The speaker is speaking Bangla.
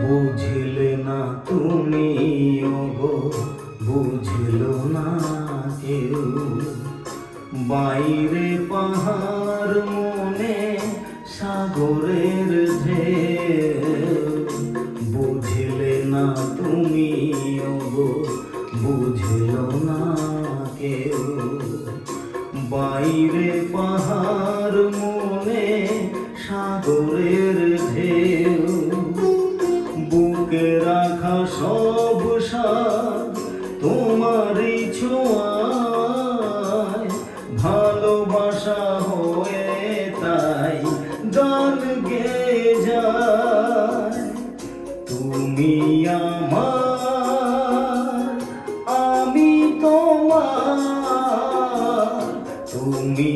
বুঝলে না তুমি ওগো, বুঝলো না কেউ। বাইরে পাহাড়, মনে সাগরের ঢেউ। বুঝলে না তুমি ওগো, বুঝলো না কেউ। বাইরে পাহাড়, মনে সাগরের ঢেউ। বুকে রাখা সব সাথ তোমারই ছোঁয়ায়, ভালোবাসা হয়ে তাই গান গেয়ে যায়। তুমি আমার, আমি তোমার, তুমি